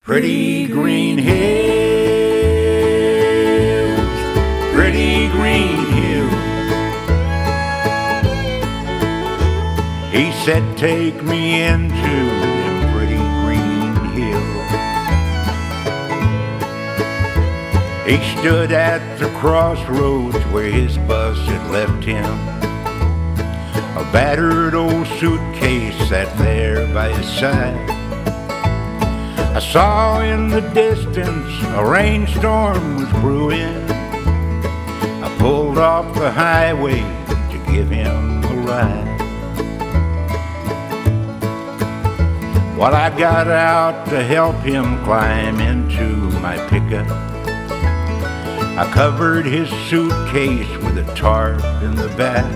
Pretty green hills, pretty green hills. He said, take me into them pretty green hills. He stood at the crossroads where his bus had left him. A battered old suitcase sat there by his side. I saw in the distance a rainstorm was brewing. I pulled off the highway to give him a ride. While I got out to help him climb into my pickup, I covered his suitcase with a tarp in the back.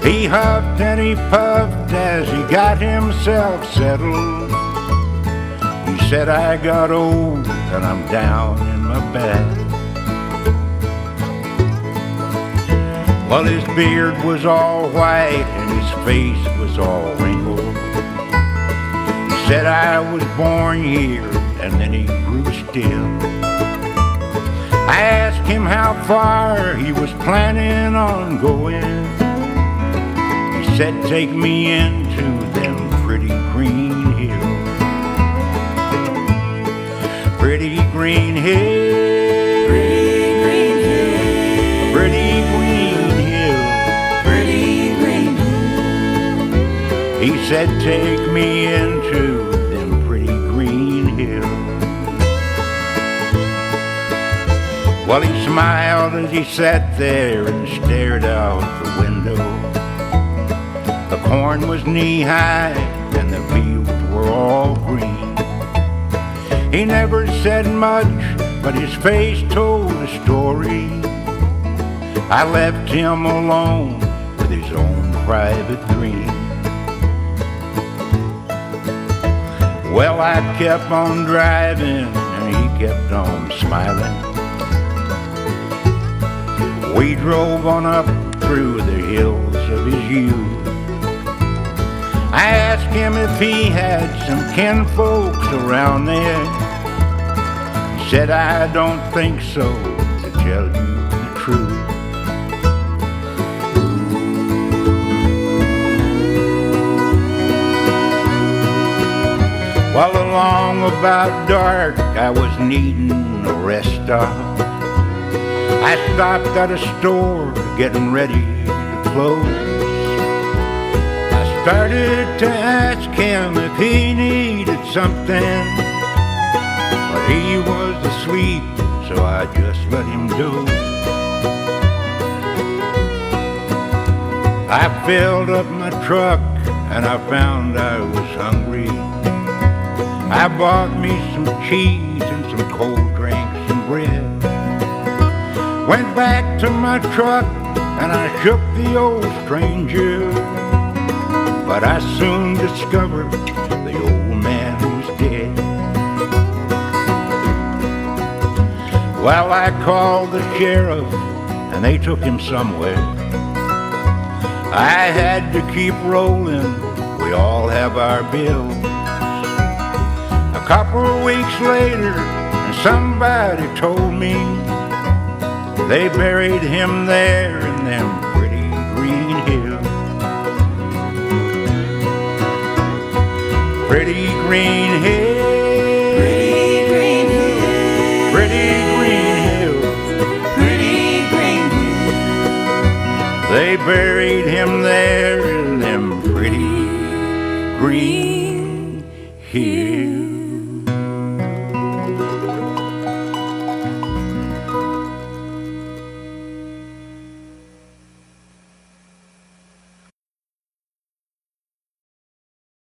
He huffed and he puffed as he got himself settled. He said, I got old and I'm down in my back. Well, his beard was all white and his face was all wrinkled. He said, I was born here, and then he grew still. I asked him how far he was planning on going. He said, take me into them pretty green hills. Pretty green hills, pretty green hills, pretty green hills, pretty green hills. He said, take me into them pretty green hills. Well, he smiled as he sat there and stared out the window. The corn was knee-high and the fields were all green. He never said much, but his face told a story. I left him alone with his own private dream. Well, I kept on driving and he kept on smiling. We drove on up through the hills of his youth. I asked him if he had some kinfolks around there. He said, I don't think so, to tell you the truth. Well, along about dark, I was needing a rest stop. I stopped at a store getting ready to close. Started to ask him if he needed something, but he was asleep, so I just let him doze. I filled up my truck and I found I was hungry. I bought me some cheese and some cold drinks and bread. Went back to my truck and I shook the old stranger, but I soon discovered the old man was dead. Well, I called the sheriff and they took him somewhere. I had to keep rolling, we all have our bills. A couple of weeks later, somebody told me they buried him there in them pretty green hills. Pretty green hills, pretty green hills, pretty green hills, pretty green hills. They buried him there in them pretty green hills.